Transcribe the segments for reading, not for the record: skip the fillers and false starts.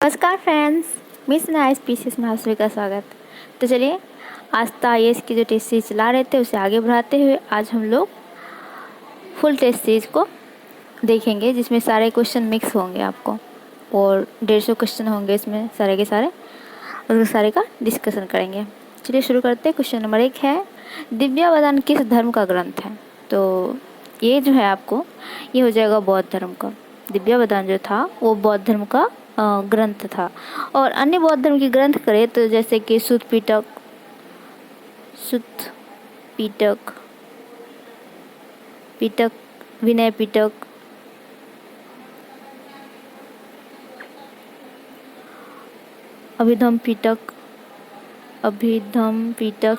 नमस्कार फ्रेंड्स, मैं स्नेहा स्पीसीज में आप सभी का स्वागत। तो चलिए आस्था IAS की जो टेस्ट सीरीज चला रहे थे उसे आगे बढ़ाते हुए आज हम लोग फुल टेस्ट सीरीज को देखेंगे, जिसमें सारे क्वेश्चन मिक्स होंगे आपको और 150 क्वेश्चन होंगे इसमें सारे के सारे, और उस सारे का डिस्कशन करेंगे। चलिए शुरू करते हैं। क्वेश्चन नंबर 1 है, दिव्यावदान किस धर्म का ग्रंथ है? तो ये जो है आपको ये हो जाएगा बौद्ध धर्म का। दिव्यावदान जो था वो बौद्ध धर्म का ग्रंथ था। और अन्य बौद्ध धर्म की ग्रंथ करें तो जैसे कि सुत्त पिटक, विनय पिटक, अभिधम पिटक,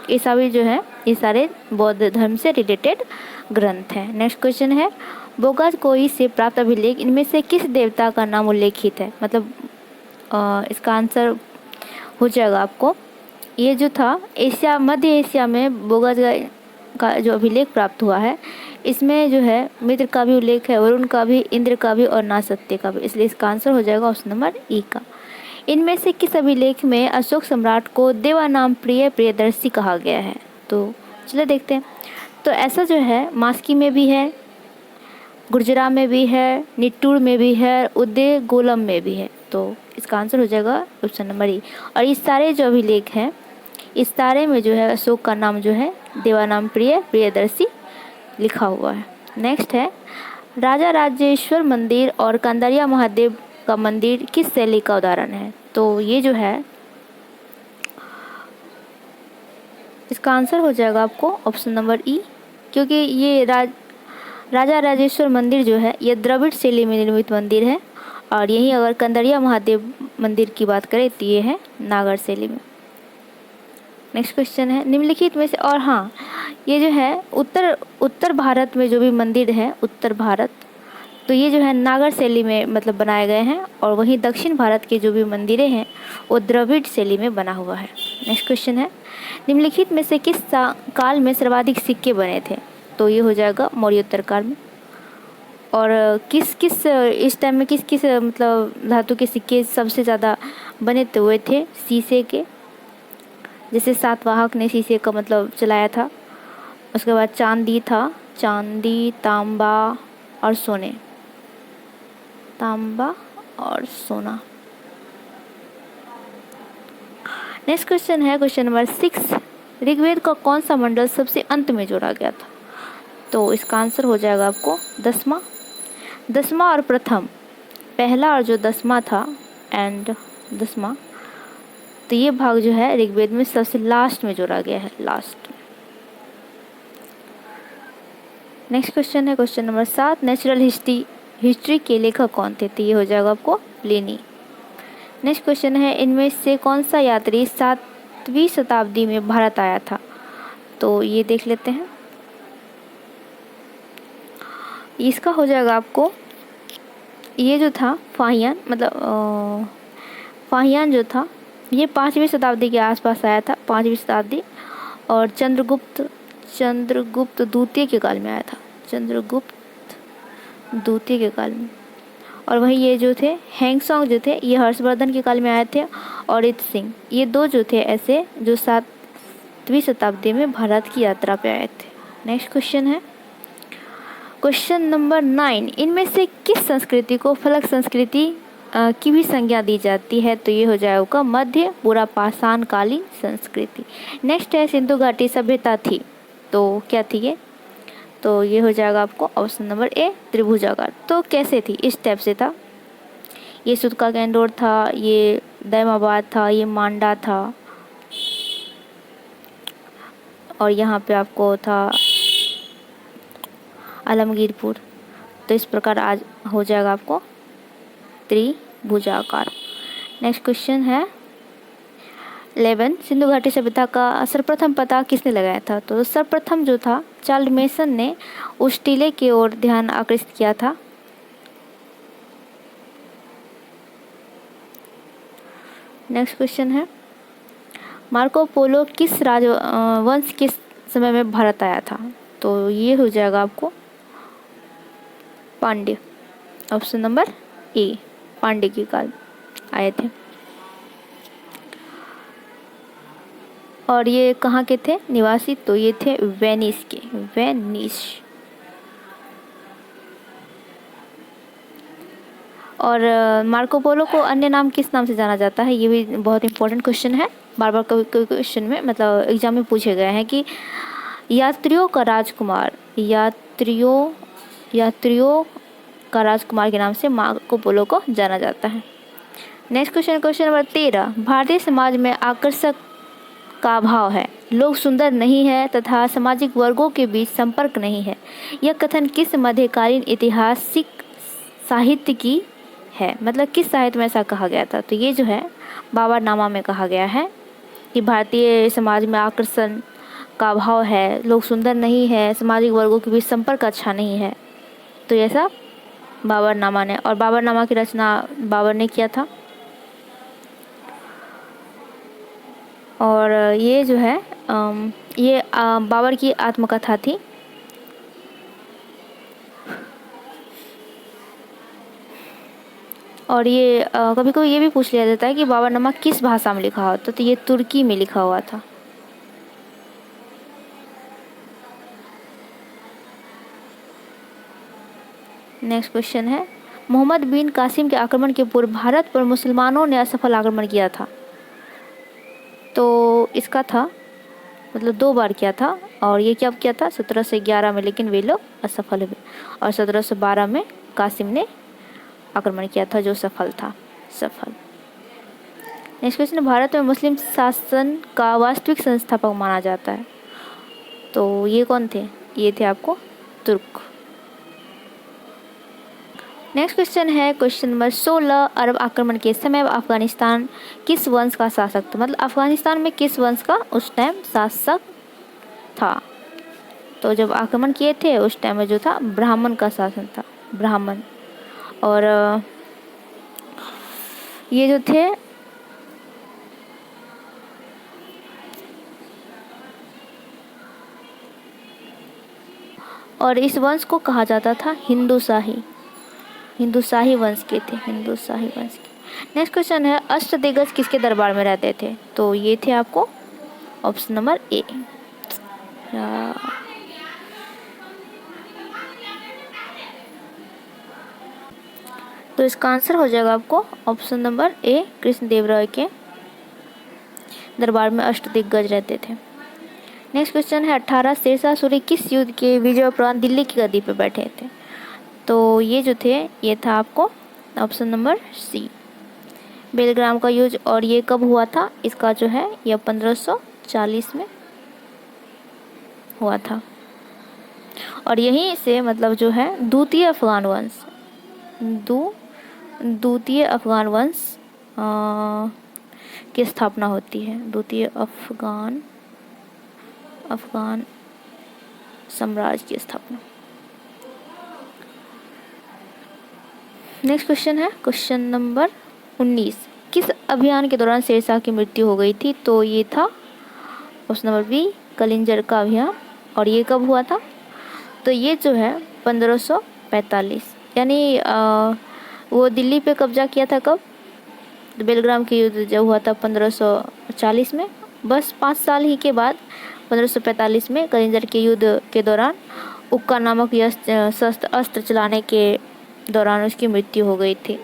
ये सभी जो है ये सारे बौद्ध धर्म से रिलेटेड ग्रंथ हैं। नेक्स्ट क्वेश्चन है, बोगाज कोई से प्राप्त अभिलेख इनमें से किस देवता का नाम उल्लेखित है? मतलब इसका आंसर हो जाएगा आपको, ये जो था एशिया, मध्य एशिया में बोगाज का जो अभिलेख प्राप्त हुआ है, इसमें जो है मित्र का भी उल्लेख है, वरुण का भी, इंद्र का भी और नासत्य का भी, इसलिए इसका आंसर हो जाएगा ऑप्शन नंबर E का। इनमें से किस अभिलेख में अशोक सम्राट को देवानाम प्रियदर्शी कहा गया है? तो चलिए देखते हैं। तो ऐसा जो है मास्की में भी है, गुर्जरा में भी है, निट्टूर में भी है, उदय गोलम में भी है। तो इसका आंसर हो जाएगा ऑप्शन नंबर E। और इस सारे जो अभिलेख हैं इस सारे में जो है अशोक का नाम जो है देवानाम प्रियदर्शी लिखा हुआ है। नेक्स्ट है, राजा राजेश्वर मंदिर और कंदरिया महादेव का मंदिर किस शैली का उदाहरण है? तो ये जो है इसका आंसर हो जाएगा आपको ऑप्शन नंबर E, क्योंकि ये राजा राजेश्वर मंदिर जो है ये द्रविड़ शैली में निर्मित मंदिर है। और यही अगर कंदरिया महादेव मंदिर की बात करें तो ये है नागर शैली में। नेक्स्ट क्वेश्चन है, निम्नलिखित में से, और हाँ ये जो है उत्तर भारत में जो भी मंदिर है उत्तर भारत, तो ये जो है नागर शैली में मतलब बनाए गए हैं, और वहीं दक्षिण भारत के जो भी मंदिरें हैं वो द्रविड़ शैली में बना हुआ है। नेक्स्ट क्वेश्चन है, निम्नलिखित में से किस काल में सर्वाधिक सिक्के बने थे? तो ये हो जाएगा मौर्योत्तर काल में। और किस इस टाइम में किस मतलब धातु के सिक्के सबसे ज़्यादा बने हुए थे? शीशे के, जैसे सातवाहक ने शीशे का मतलब चलाया था। उसके बाद चांदी था, चांदी, तांबा और सोना। नेक्स्ट क्वेश्चन है क्वेश्चन नंबर 6, ऋग्वेद का कौन सा मंडल सबसे अंत में जोड़ा गया था? तो इसका आंसर हो जाएगा आपको 10वां और प्रथम, पहला और जो 10वां था एंड 10वां, तो ये भाग जो है ऋग्वेद में सबसे लास्ट में जोड़ा गया है, लास्ट। नेक्स्ट क्वेश्चन है क्वेश्चन नंबर 7, नेचुरल हिस्ट्री के लेखक कौन थे? तो ये हो जाएगा आपको प्लिनी। नेक्स्ट क्वेश्चन है, इनमें से कौन सा यात्री 7वीं शताब्दी में भारत आया था? तो ये देख लेते हैं। इसका हो जाएगा आपको, ये जो था फाहियान, मतलब फाहियान जो था ये 5वीं शताब्दी के आसपास आया था, 5वीं शताब्दी। और चंद्रगुप्त द्वितीय के काल में आया था, चंद्रगुप्त द्वितीय के काल में। और वहीं ये जो थे हैंगसोंग जो थे ये हर्षवर्धन के काल में आए थे, और इत सिंह, ये दो जो थे ऐसे जो 7वीं शताब्दी में भारत की यात्रा पे आए थे। नेक्स्ट क्वेश्चन है क्वेश्चन नंबर 9, इनमें से किस संस्कृति को फलक संस्कृति की भी संज्ञा दी जाती है? तो ये हो जाएगा मध्य पूरा पाषाण कालीन संस्कृति। नेक्स्ट है, सिंधु घाटी सभ्यता थी, तो क्या थी ये? तो ये हो जाएगा आपको ऑप्शन नंबर A, त्रिभुजाकार। तो कैसे थी? इस टाइप से था, ये सुतका गैंडोर था, ये दैमाबाद था, ये मांडा था, और यहाँ पे आपको था आलमगीरपुर। तो इस प्रकार आज हो जाएगा आपको त्रिभुजाकार। नेक्स्ट क्वेश्चन है 11, सिंधु घाटी सभ्यता का सर्वप्रथम पता किसने लगाया था? तो सर्वप्रथम जो था चार्ल्स मेसन ने उस टीले की ओर ध्यान आकर्षित किया था। नेक्स्ट क्वेश्चन है, मार्को पोलो किस राजवंश के समय में भारत आया था? तो ये हो जाएगा आपको Pandya, option number A, Pandya के काल आए थे। और ये कहाँ के थे निवासी? तो ये थे वेनिस के, वेनिस। और मार्को पोलो को अन्य नाम किस नाम से जाना जाता है? ये भी बहुत इंपॉर्टेंट क्वेश्चन है, बार बार कभी क्वेश्चन में मतलब एग्जाम में पूछे गए हैं कि यात्रियों का राजकुमार, यात्रियों का राजकुमार के नाम से मार्को पोलो को जाना जाता है। Next question, question number 13, Bharatiya Samaj में आकर्षक का अभाव है, लोग सुंदर नहीं है तथा सामाजिक वर्गों के बीच संपर्क नहीं है। यह कथन किस मध्यकालीन ऐतिहासिक साहित्य की है? मतलब किस साहित्य में ऐसा कहा गया था? तो ये जो है बाबरनामा में कहा गया है कि भारतीय समाज में आकर्षण का अभाव है, लोग सुंदर नहीं है, सामाजिक वर्गों के बीच संपर्क अच्छा नहीं है। तो ऐसा बाबरनामा ने, और बाबरनामा की रचना बाबर ने किया था। और ये जो है ये बाबर की आत्मकथा थी। और ये कभी कभी ये भी पूछ लिया जाता है कि बाबरनामा किस भाषा में लिखा हुआ था? तो ये तुर्की में लिखा हुआ था। नेक्स्ट क्वेश्चन है, मोहम्मद बिन कासिम के आक्रमण के पूर्व भारत पर मुसलमानों ने असफल आक्रमण किया था। तो इसका था मतलब 2 बार किया था। और ये कब किया था? 1711 में, लेकिन वे लोग असफल हुए। और 1712 में कासिम ने आक्रमण किया था जो सफल था, सफल। नेक्स्ट क्वेश्चन, भारत में मुस्लिम शासन का वास्तविक संस्थापक माना जाता है। तो ये कौन थे? ये थे आपको तुर्क। नेक्स्ट क्वेश्चन है क्वेश्चन नंबर 16, अरब आक्रमण के समय अफगानिस्तान किस वंश का शासक था? मतलब अफगानिस्तान में किस वंश का उस टाइम शासक था? तो जब आक्रमण किए थे उस टाइम में जो था ब्राह्मण का शासन था, ब्राह्मण। और ये जो थे और इस वंश को कहा जाता था हिंदुशाही वंश के थे, हिंदुशाही वंश के। नेक्स्ट क्वेश्चन है, अष्टदिग्गज किसके दरबार में रहते थे? तो ये थे आपको ऑप्शन नंबर ए। तो इसका आंसर हो जाएगा आपको ऑप्शन नंबर ए, कृष्णदेव राय के दरबार में अष्टदिग्गज रहते थे। नेक्स्ट क्वेश्चन है, 18 शेरशाह सूरी किस युद्ध के विजय उपरांत दिल्ली की गद्दी पे बैठे थे? तो ये जो थे ये था आपको ऑप्शन नंबर सी, बेलग्राम का युद्ध। और ये कब हुआ था? इसका जो है यह 1540 में हुआ था। और यहीं से मतलब जो है द्वितीय अफगान वंश की स्थापना होती है, द्वितीय अफगान साम्राज्य की स्थापना। नेक्स्ट क्वेश्चन है क्वेश्चन नंबर 19, किस अभियान के दौरान शेरशाह की मृत्यु हो गई थी? तो ये था ऑप्शन नंबर बी, कलिंजर का अभियान। और ये कब हुआ था? तो ये जो है 1545, यानी वो दिल्ली पे कब्जा किया था कब? तो बेलग्राम के युद्ध जब हुआ था 1540 में, बस 5 साल ही के बाद 1545 में कलिंजर के युद्ध के दौरान उक्का नामक अस्त्र चलाने के दौरान उसकी मृत्यु हो गई थी।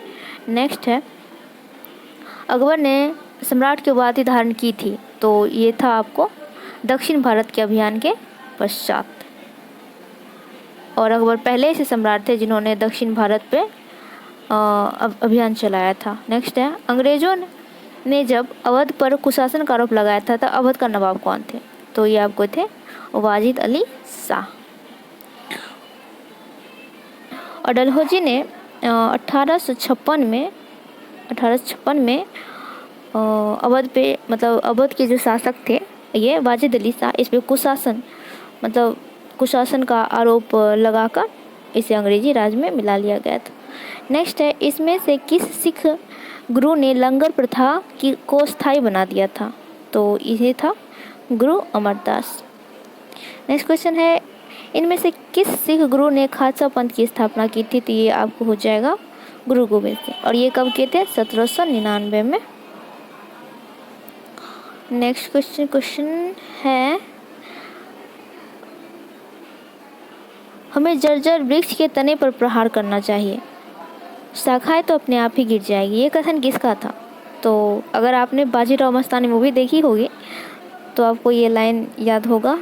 नेक्स्ट है, अकबर ने सम्राट की उपाधि धारण की थी। तो ये था आपको दक्षिण भारत के अभियान के पश्चात। और अकबर पहले से सम्राट थे जिन्होंने दक्षिण भारत पे अभियान चलाया था। नेक्स्ट है, अंग्रेजों ने जब अवध पर कुशासन का आरोप लगाया था तो अवध का नवाब कौन थे? तो ये आपको थे वाजिद अली शाह। और डलहौजी ने 1856 में अवध पे मतलब अवध के जो शासक थे ये वाजिद अली शाह, इस पे कुशासन का आरोप लगाकर इसे अंग्रेजी राज में मिला लिया गया था। नेक्स्ट है, इसमें से किस सिख गुरु ने लंगर प्रथा को स्थायी बना दिया था? तो ये था गुरु अमरदास। नेक्स्ट क्वेश्चन है, इनमें से किस सिख गुरु ने खालसा पंथ की स्थापना की थी? तो ये आपको हो जाएगा गुरु गोबिंद सिंह। और ये कब किए थे? 1799 में। नेक्स्ट क्वेश्चन है, हमें जर्जर वृक्ष के तने पर प्रहार करना चाहिए, शाखाएं तो अपने आप ही गिर जाएगी, ये कथन किसका था? तो अगर आपने बाजीराव मस्तानी मूवी देखी होगी तो आपको ये लाइन याद होगा।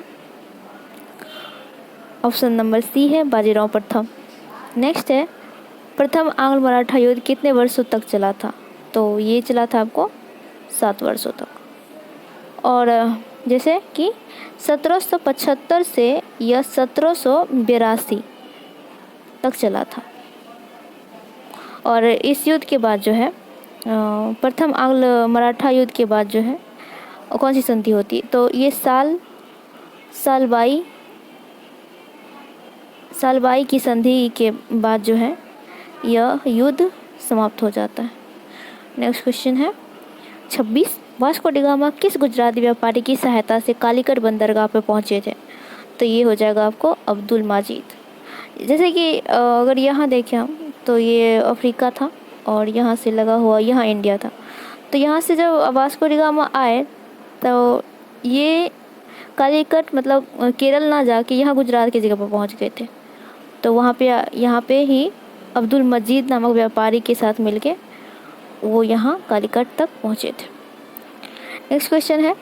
ऑप्शन नंबर सी है बाजीराव प्रथम। नेक्स्ट है, प्रथम आंग्ल मराठा युद्ध कितने वर्षों तक चला था? तो ये चला था आपको 7 वर्षों तक। और जैसे कि 1775 से यह 1782 तक चला था। और इस युद्ध के बाद जो है प्रथम आंग्ल मराठा युद्ध के बाद जो है कौन सी संधि होती है? तो ये सालबाई की संधि के बाद जो है यह युद्ध समाप्त हो जाता है। नेक्स्ट क्वेश्चन है 26, वास्को डी गामा किस गुजराती व्यापारी की सहायता से कालीकट बंदरगाह पे पहुंचे थे? तो ये हो जाएगा आपको अब्दुल मजीद। जैसे कि अगर यहाँ देखें हम तो ये अफ्रीका था और यहाँ से लगा हुआ यहाँ इंडिया था। तो यहाँ से जब वास्को डी गामा आए तो ये कालीकट मतलब केरल ना जाके यहाँ गुजरात की जगह पर पहुँच गए थे। तो यहाँ पे ही अब्दुल मजीद नामक व्यापारी के साथ मिलके वो यहाँ कालीकट तक पहुँचे थे। नेक्स्ट क्वेश्चन है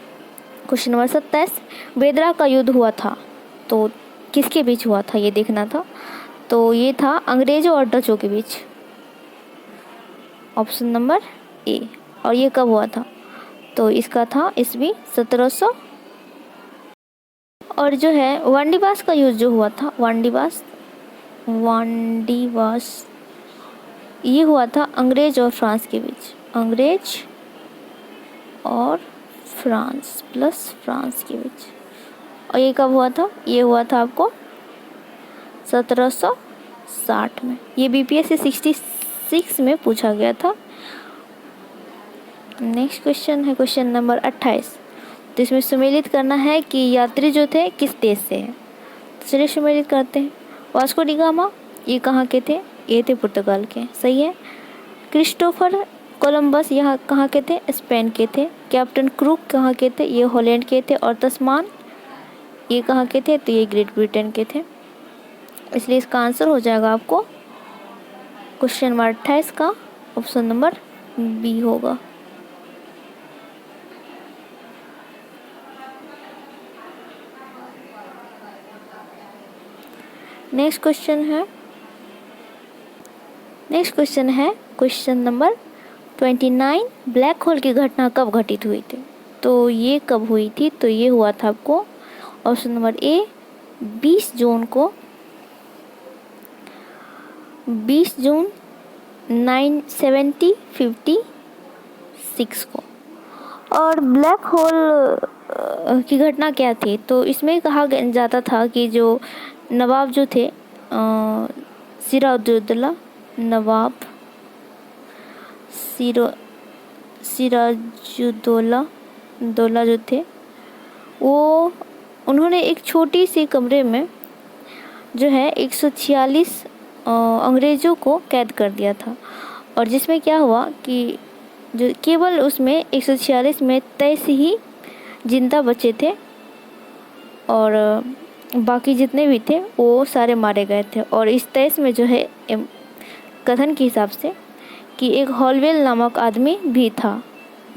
क्वेश्चन नंबर 27, बेदरा का युद्ध हुआ था तो किसके बीच हुआ था, ये देखना था। तो ये था अंग्रेजों और डचों के बीच, ऑप्शन नंबर ए। और ये कब हुआ था? तो इसका था ईस्वी 1700। और जो है वांडीवास का युद्ध जो हुआ था, वांडीवास ये हुआ था अंग्रेज और फ्रांस के बीच, अंग्रेज और फ्रांस के बीच। और ये कब हुआ था? ये हुआ था आपको 1760 में। ये बीपीएससी 66 में पूछा गया था। नेक्स्ट क्वेश्चन है क्वेश्चन नंबर 28। तो इसमें सुमेलित करना है कि यात्री जो थे किस देश से हैं। तो चलिए सुमेलित करते हैं। वास्को डी गामा ये कहाँ के थे? ये थे पुर्तगाल के, सही है। क्रिस्टोफर कोलंबस यहाँ कहाँ के थे? स्पेन के थे। कैप्टन क्रूक कहाँ के थे? ये हॉलैंड के थे। और तस्मान ये कहाँ के थे? तो ये ग्रेट ब्रिटेन के थे। इसलिए इसका आंसर हो जाएगा आपको क्वेश्चन नंबर 28 का ऑप्शन नंबर बी होगा। नेक्स्ट क्वेश्चन है क्वेश्चन नंबर 29, ब्लैक होल की घटना कब घटित हुई थी? तो ये कब हुई थी? तो ये हुआ था आपको ऑप्शन नंबर ए 20 जून 1956 को। और ब्लैक होल की घटना क्या थी? तो इसमें कहा जाता था कि जो नवाब जो थे सिराजुद्दौला जो थे वो उन्होंने एक छोटी सी कमरे में जो है 146 अंग्रेज़ों को कैद कर दिया था। और जिसमें क्या हुआ कि जो केवल उसमें 146 में 23 ही जिंदा बचे थे और बाकी जितने भी थे वो सारे मारे गए थे। और इस 23 में जो है कथन के हिसाब से कि एक हॉलवेल नामक आदमी भी था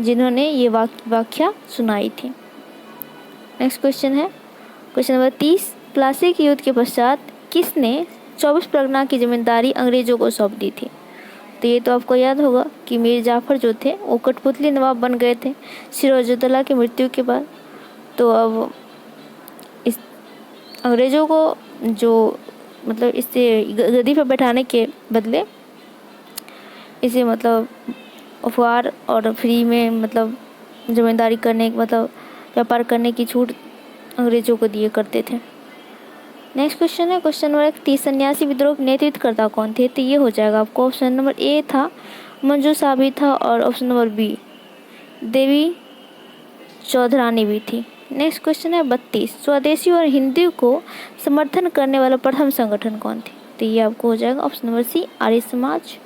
जिन्होंने ये व्याख्या सुनाई थी। नेक्स्ट क्वेश्चन है क्वेश्चन नंबर 30, प्लासी के युद्ध के पश्चात किसने 24 परगना की जिम्मेदारी अंग्रेजों को सौंप दी थी? तो ये तो आपको याद होगा कि मीर जाफर जो थे वो कठपुतली नवाब बन गए थे सिराजुद्दौला की मृत्यु के बाद। तो अब इस अंग्रेज़ों को जो मतलब इससे गद्दी पर बैठाने के बदले इसे मतलब अफवार और फ्री में मतलब ज़िम्मेदारी करने मतलब व्यापार करने की छूट अंग्रेज़ों को दिए करते थे। नेक्स्ट क्वेश्चन है क्वेश्चन नंबर 31, सन्यासी विद्रोह के नेतृत्वकर्ता कौन थे? तो ये हो जाएगा आपको ऑप्शन नंबर ए था मंजू साहबी था और ऑप्शन नंबर बी देवी चौधरानी भी थी। नेक्स्ट क्वेश्चन है 32, स्वदेशी और हिंदी को समर्थन करने वाला प्रथम संगठन कौन थे? तो ये आपको हो जाएगा ऑप्शन नंबर सी आर्य समाज।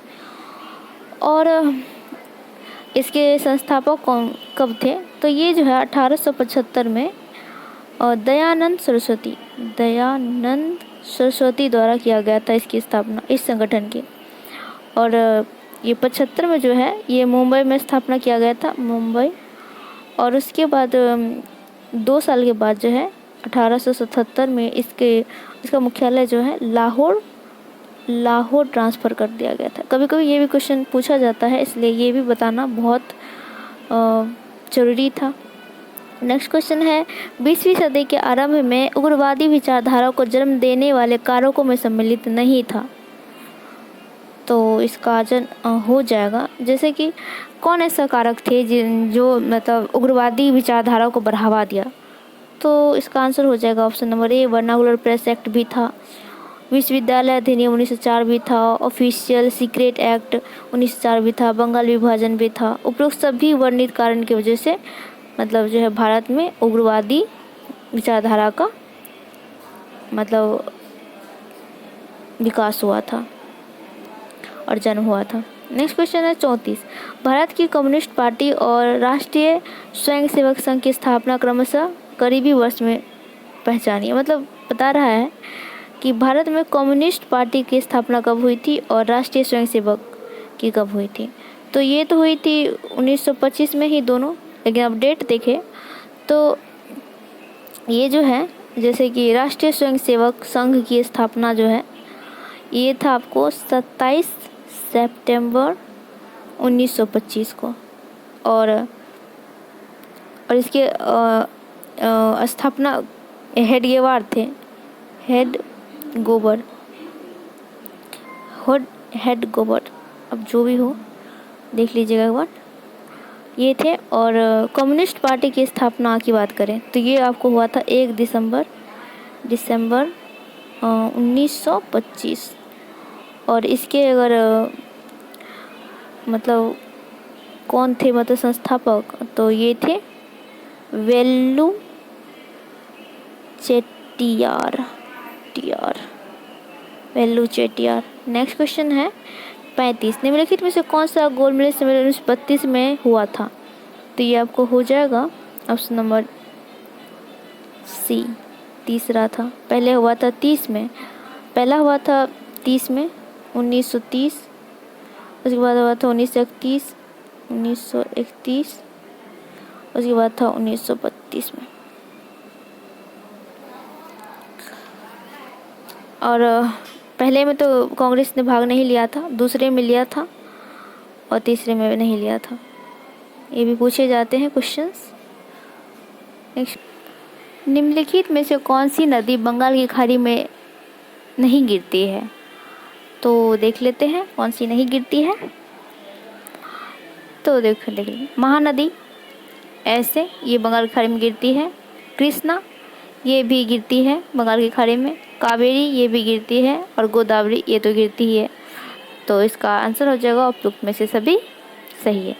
और इसके संस्थापक कौन कब थे? तो ये जो है 1875 में दयानंद सरस्वती द्वारा किया गया था इसकी स्थापना, इस संगठन की। और ये 75 में जो है ये मुंबई में स्थापना किया गया था, मुंबई। और उसके बाद 2 साल के बाद जो है 1877 में इसका मुख्यालय जो है लाहौर ट्रांसफ़र कर दिया गया था। कभी कभी ये भी क्वेश्चन पूछा जाता है, इसलिए ये भी बताना बहुत ज़रूरी था। नेक्स्ट क्वेश्चन है, 20वीं सदी के आरंभ में उग्रवादी विचारधारा को जन्म देने वाले कारकों में सम्मिलित नहीं था। तो इसका हो जाएगा, जैसे कि कौन ऐसा कारक थे जो मतलब उग्रवादी विचारधारा को बढ़ावा दिया? तो इसका आंसर हो जाएगा option number A, vernacular press act भी था, विश्वविद्यालय अधिनियम 1904 भी था, ऑफिशियल सीक्रेट एक्ट 1904 भी था, बंगाल विभाजन भी था। उपरोक्त सभी वर्णित कारण की वजह से मतलब जो है भारत में उग्रवादी विचारधारा का मतलब विकास हुआ था और जन्म हुआ था। नेक्स्ट क्वेश्चन है 34, भारत की कम्युनिस्ट पार्टी और राष्ट्रीय स्वयंसेवक संघ की स्थापना क्रमशः करीबी वर्ष में पहचानिए। मतलब बता रहा है कि भारत में कम्युनिस्ट पार्टी की स्थापना कब हुई थी और राष्ट्रीय स्वयंसेवक की कब हुई थी। तो ये तो हुई थी 1925 में ही दोनों, लेकिन अब डेट देखें तो ये जो है जैसे कि राष्ट्रीय स्वयंसेवक संघ की स्थापना जो है ये था आपको 27 सितंबर 1925 को। और इसके स्थापना हेडगेवार थे, हेड गोबर, अब जो भी हो देख लीजिएगा एक बार, ये थे। और कम्युनिस्ट पार्टी की स्थापना की बात करें तो ये आपको हुआ था 1 दिसंबर 1925। और इसके अगर मतलब कौन थे मतलब संस्थापक, तो ये थे वेल्लू चेट्टियार। नेक्स्ट क्वेश्चन है 35, निम्नलिखित में से कौन सा गोल्ड मेडल सम्मेलन 1932 में हुआ था? तो ये आपको हो जाएगा ऑप्शन नंबर सी, तीसरा था। पहले हुआ था 30 में, पहला हुआ था 30 में 1930, उसके बाद हुआ था 1931, उसके बाद था 1932 में। और पहले में तो कांग्रेस ने भाग नहीं लिया था, दूसरे में लिया था और तीसरे में नहीं लिया था। ये भी पूछे जाते हैं क्वेश्चंस। नेक्स्ट, निम्नलिखित में से कौन सी नदी बंगाल की खाड़ी में नहीं गिरती है? तो देख लेते हैं कौन सी नहीं गिरती है। तो देख लीजिए, महानदी ऐसे ये बंगाल की खाड़ी में गिरती है, कृष्णा ये भी गिरती है बंगाल की खाड़ी में, कावेरी ये भी गिरती है और गोदावरी ये तो गिरती ही है। तो इसका आंसर हो जाएगा उपयुक्त में से सभी सही है।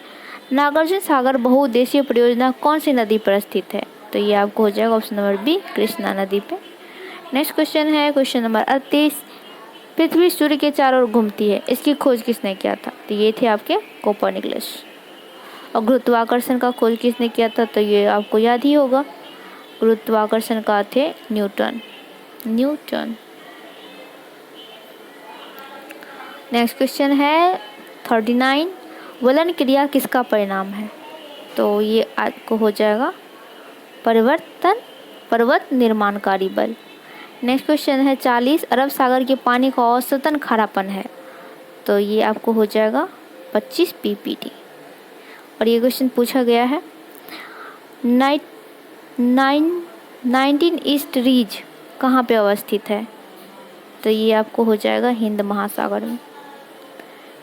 नागार्जुन सागर बहुउद्देशीय परियोजना कौन सी नदी पर स्थित है? तो ये आपको हो जाएगा ऑप्शन नंबर बी, कृष्णा नदी पे। नेक्स्ट क्वेश्चन है क्वेश्चन नंबर 38, पृथ्वी सूर्य के चारों ओर घूमती है, इसकी खोज किसने किया था? तो ये थे आपके कोपरनिकस। और गुरुत्वाकर्षण का खोज किसने किया था? तो ये आपको याद ही होगा, गुरुत्वाकर्षण का थे न्यूटन। नेक्स्ट क्वेश्चन है 39, वलन क्रिया किसका परिणाम है? तो ये आपको हो जाएगा पर्वत निर्माणकारी बल। नेक्स्ट क्वेश्चन है 40, अरब सागर के पानी का औसतन खारापन है? तो ये आपको हो जाएगा 25 ppd। और ये क्वेश्चन पूछा गया है 19 ईस्ट रीज कहाँ पे अवस्थित है? तो ये आपको हो जाएगा हिंद महासागर में।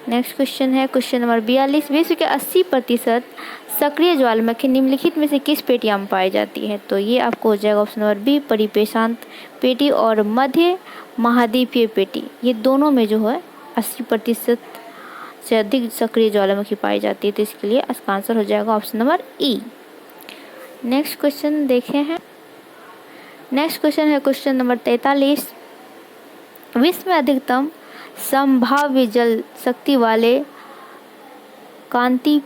नेक्स्ट क्वेश्चन है क्वेश्चन नंबर 42, विश्व के 80% सक्रिय ज्वालामुखी निम्नलिखित में से किस पेटिया में पाई जाती है? तो ये आपको हो जाएगा ऑप्शन नंबर बी, परिपेशांत पेटी और मध्य महाद्वीपीय पेटी। ये दोनों में जो है 80% से अधिक सक्रिय ज्वालामुखी पाई जाती है, तो इसके लिए इसका आंसर हो जाएगा ऑप्शन नंबर ई। नेक्स्ट क्वेश्चन देखे हैं, नेक्स्ट क्वेश्चन है क्वेश्चन नंबर 43, विश्व में अधिकतम संभाव्य जल शक्ति वाले कांतीपव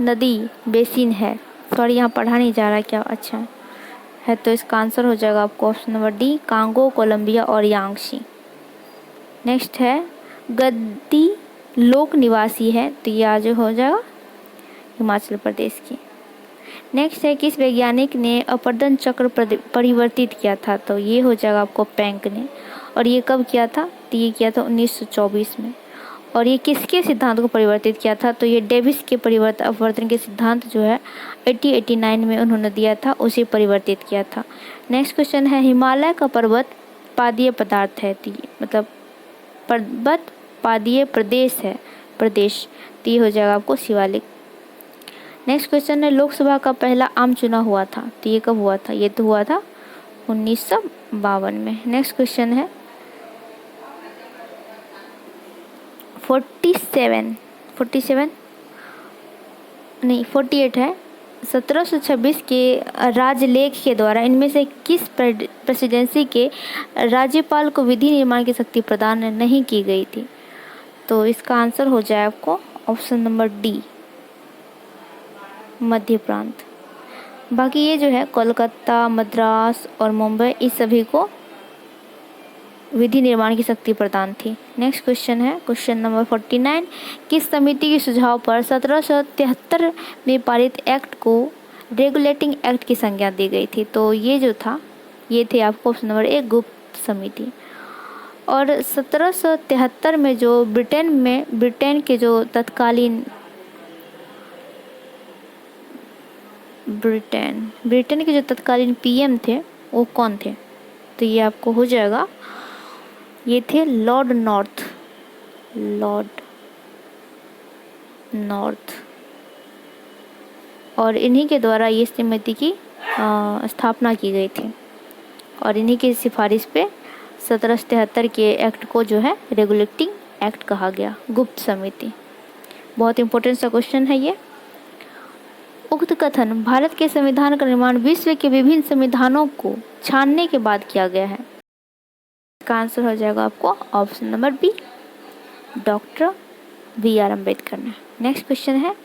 नदी बेसिन है। सॉरी, यहाँ पढ़ा नहीं जा रहा क्या, अच्छा है। तो इसका आंसर हो जाएगा आपको option number D, Congo, Colombia और यांगशी। नेक्स्ट है गद्दी लोक निवासी है, तो ये आज हो जाएगा हिमाचल प्रदेश की। नेक्स्ट है किस वैज्ञानिक ने अपरदन चक्र परिवर्तित किया था, तो ये हो जाएगा आपको प्लैंक ने। और ये कब किया था, तो ये किया था 1924 में। और ये किसके सिद्धांत को परिवर्तित किया था, तो ये डेविस के अपवर्तन के सिद्धांत जो है 1889 में उन्होंने दिया था, उसे परिवर्तित किया था। नेक्स्ट क्वेश्चन है हिमालय का पर्वत पादीय पदार्थ है, तो ये मतलब पर्वत पादीय प्रदेश है, प्रदेश, तो ये हो जाएगा आपको शिवालिक। नेक्स्ट क्वेश्चन है लोकसभा का पहला आम चुनाव हुआ था, तो ये कब हुआ था, ये तो हुआ था 1952 में। नेक्स्ट क्वेश्चन है 48 है 1726 के राजलेख के द्वारा इनमें से किस प्रेसिडेंसी के राज्यपाल को विधि निर्माण की शक्ति प्रदान नहीं की गई थी, तो इसका आंसर हो जाए आपको ऑप्शन नंबर डी, मध्य प्रांत। बाकी ये जो है कोलकाता, मद्रास और मुंबई, इस सभी को विधि निर्माण की शक्ति प्रदान थी। नेक्स्ट क्वेश्चन है क्वेश्चन नंबर 49, किस समिति के सुझाव पर 1773 में पारित एक्ट को रेगुलेटिंग एक्ट की संज्ञा दी गई थी, तो ये जो था ये थे आपको ऑप्शन नंबर ए, गुप्त समिति। और 1773 में जो ब्रिटेन के जो तत्कालीन ब्रिटेन के जो तत्कालीन पीएम थे वो कौन थे, तो ये आपको हो जाएगा, ये थे लॉर्ड नॉर्थ। और इन्हीं के द्वारा ये समिति की स्थापना की गई थी और इन्हीं की सिफारिश पे 1773 के एक्ट को जो है रेगुलेटिंग एक्ट कहा गया, गुप्त समिति। बहुत इंपॉर्टेंट सा क्वेश्चन है ये। उक्त कथन भारत के संविधान का निर्माण विश्व के विभिन्न संविधानों को छानने के बाद किया गया है, इसका आंसर हो जाएगा आपको option number B, doctor BR Ambedkar ने। नेक्स्ट क्वेश्चन है,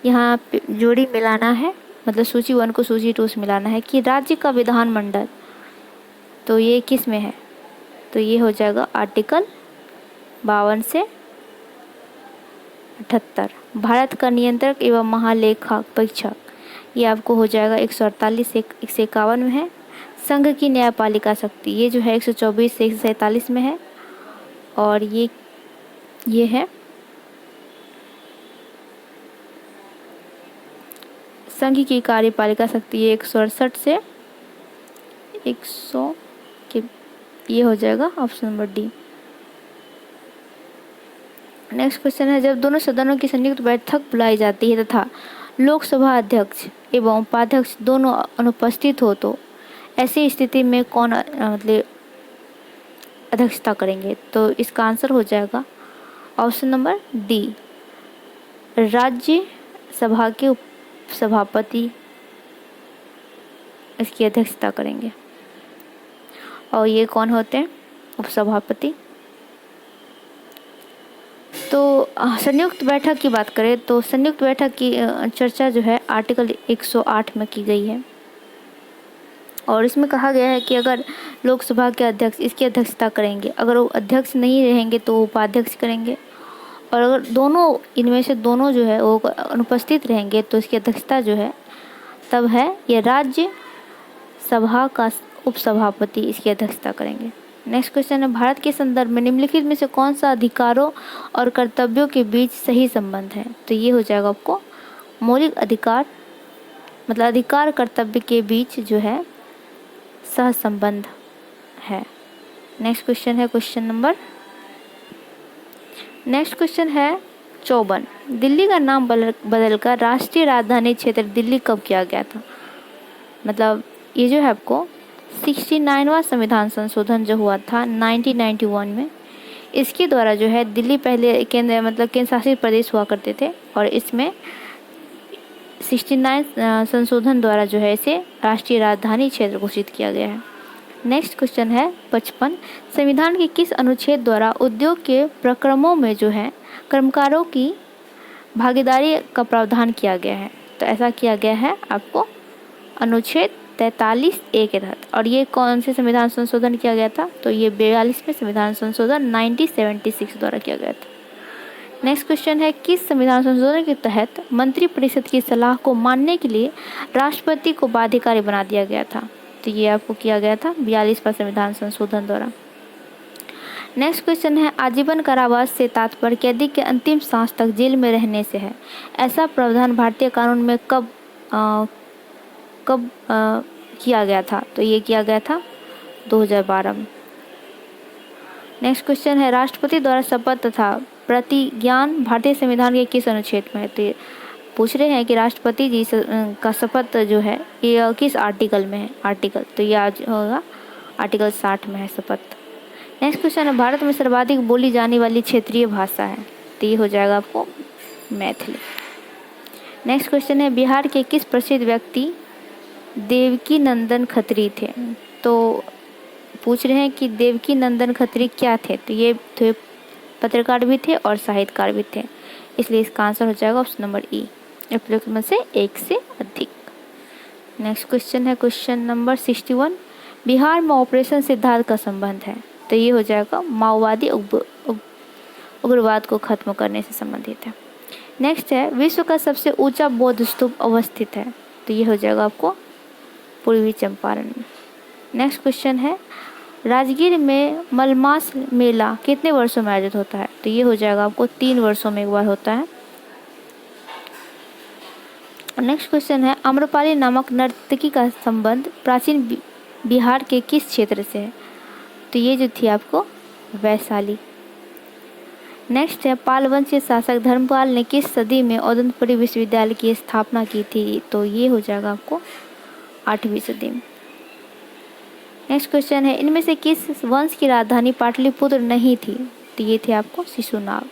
यहाँ पे जोड़ी मिलाना है, मतलब सूची 1 को सूची 2 से मिलाना है कि राज्य का विधानमंडल, तो ये किस में है, तो ये हो जाएगा आर्टिकल 52 से 78। भारत का नियंत्रक एवं महालेखा परीक्षक, ये आपको हो जाएगा 148 से 151 में है। संघ की न्यायपालिका शक्ति, ये जो है 124 से 147 में है। और ये है संघ की कार्यपालिका शक्ति, ये 168 से 100 के, ये हो जाएगा option number D. Next question है, जब दोनों सदनों की संयुक्त बैठक बुलाई जाती है तथा लोकसभा अध्यक्ष एवं उपाध्यक्ष दोनों अनुपस्थित हो, तो ऐसी स्थिति में कौन मतलब अध्यक्षता करेंगे, तो इसका आंसर हो जाएगा ऑप्शन नंबर डी, राज्यसभा के उपसभापति इसकी अध्यक्षता करेंगे। और ये कौन होते हैं उपसभापति, तो संयुक्त बैठक की बात करें तो संयुक्त बैठक की चर्चा जो है आर्टिकल 108 में की गई है। और इसमें कहा गया है कि अगर लोकसभा के अध्यक्ष इसकी अध्यक्षता करेंगे, अगर वो अध्यक्ष नहीं रहेंगे तो वो उपाध्यक्ष करेंगे, और अगर दोनों इनमें से दोनों जो है वो अनुपस्थित रहेंगे तो इसकी अध्यक्षता जो है तब है ये राज्य सभा का उपसभापति इसकी अध्यक्षता करेंगे। नेक्स्ट क्वेश्चन है, भारत के संदर्भ में निम्नलिखित में से कौन सा अधिकारों और कर्तव्यों के बीच सही संबंध है, तो ये हो जाएगा आपको मौलिक अधिकार, मतलब अधिकार कर्तव्य के बीच जो है सह संबंध है। नेक्स्ट क्वेश्चन है नेक्स्ट क्वेश्चन है 54, दिल्ली का नाम बदलकर राष्ट्रीय राजधानी क्षेत्र दिल्ली कब किया गया था, मतलब ये जो है आपको 69वां संविधान संशोधन जो हुआ था 1991 में, इसके द्वारा जो है दिल्ली पहले केंद्र शासित प्रदेश हुआ करते थे, और इसमें 69 संशोधन द्वारा जो है इसे राष्ट्रीय राजधानी क्षेत्र घोषित किया गया है। नेक्स्ट क्वेश्चन है 55, संविधान के किस अनुच्छेद द्वारा उद्योग के प्रक्रमों में जो है कर्मकारों की भागीदारी का प्रावधान किया गया है? तो ऐसा किया गया है आपको अनुच्छेद 43A के तहत। और ये कौन से संविधान संशोधन किया गया था? तो ये 42वें संविधान संशोधन 1976 द्वारा किया गया था। नेक्स्ट क्वेश्चन है, किस संविधान संशोधन के तहत मंत्रिपरिषद की सलाह को मानने के लिए राष्ट्रपति को बाध्यकारी बना दिया गया था? तो ये आपको किया गया था 42वां संविधान संशोधन द्वारा। नेक्स्ट क्वेश्चन है, आजीवन कारावास से तात्पर्य कैदी के अंतिम सांस तक जेल में रहने से है। ऐसा प्रावधान भारतीय कानून में कब किया गया था? तो ये किया गया था 2012 में। नेक्स्ट क्वेश्चन है, राष्ट्रपति द्वारा शपथ तथा प्रतिज्ञान भारतीय संविधान के किस अनुच्छेद में है? तो ये पूछ रहे हैं कि राष्ट्रपति जी का शपथ जो है ये किस आर्टिकल में है? आर्टिकल, तो ये आज होगा आर्टिकल 60 में है शपथ। नेक्स्ट क्वेश्चन है, भारत में सर्वाधिक बोली जाने वाली क्षेत्रीय भाषा है? तो ये हो जाएगा आपको मैथिली। नेक्स्ट क्वेश्चन है, बिहार के किस प्रसिद्ध व्यक्ति देवकी नंदन खत्री थे? तो पूछ रहे हैं कि देवकी नंदन खत्री क्या थे? तो ये थे पत्रकार भी थे और साहित्यकार भी थे, इसलिए इसका आंसर हो जाएगा ऑप्शन नंबर ई, उपयुक्त में से एक से अधिक। नेक्स्ट क्वेश्चन है क्वेश्चन नंबर 61, बिहार में ऑपरेशन सिद्धार्थ का संबंध है? तो ये हो जाएगा माओवादी उग्रवाद को खत्म करने से संबंधित है। नेक्स्ट है, विश्व का सबसे ऊंचा बौद्ध स्तूप अवस्थित है? तो ये हो जाएगा आपको पूर्वी चंपारण में। नेक्स्ट क्वेश्चन है, राजगीर में मलमास मेला कितने वर्षों में आयोजित होता है? तो ये हो जाएगा आपको 3 वर्षों में एक बार होता है। नेक्स्ट क्वेश्चन है, आम्रपाली नामक नर्तकी का संबंध प्राचीन बिहार के किस क्षेत्र से है? तो ये जो थी आपको वैशाली। नेक्स्ट है, पाल वंश के शासक धर्मपाल ने किस सदी में औदंतपुरी विश्वविद्यालय की स्थापना की थी? तो ये हो जाएगा आपको 8वीं सदी में। नेक्स्ट क्वेश्चन है, इनमें से किस वंश की राजधानी पाटलिपुत्र नहीं थी? तो ये थे आपको शिशुनाग,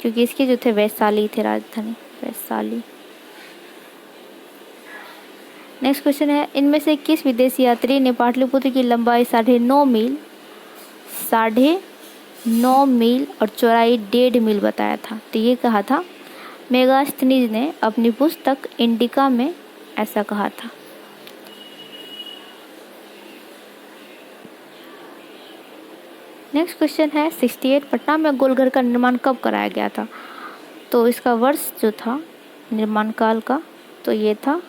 क्योंकि इसके जो थे वैशाली थे राजधानी, वैशाली। नेक्स्ट क्वेश्चन है, इनमें से किस विदेशी यात्री ने पाटलिपुत्र की लंबाई 9.5 मील और चौड़ाई 1.5 मील बताया था? तो ये कहा था मेगास्थनीज ने अपनी पुस्तक इंडिका में, ऐसा कहा था। नेक्स्ट क्वेश्चन है 68, पटना में गोलघर का निर्माण कब कराया गया था? तो इसका वर्ष जो था निर्माण काल का, तो ये था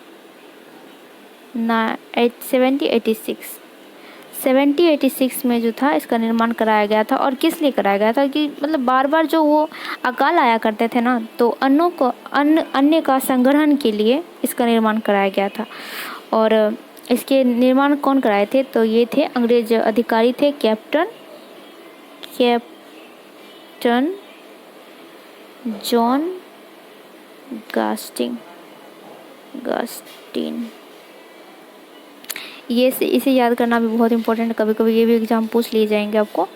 1786 में जो था इसका निर्माण कराया गया था। और किस लिए कराया गया था कि मतलब बार बार जो वो अकाल आया करते थे ना, तो अन्य का संग्रहण के लिए इसका निर्माण कराया गया था। और इसके निर्माण कौन कराए थे? तो ये थे अंग्रेज अधिकारी थे, कैप्टन जॉन गास्टिन। इसे याद करना भी बहुत इंपॉर्टेंट है, कभी कभी ये भी एग्जाम पूछ लिए जाएंगे आपको।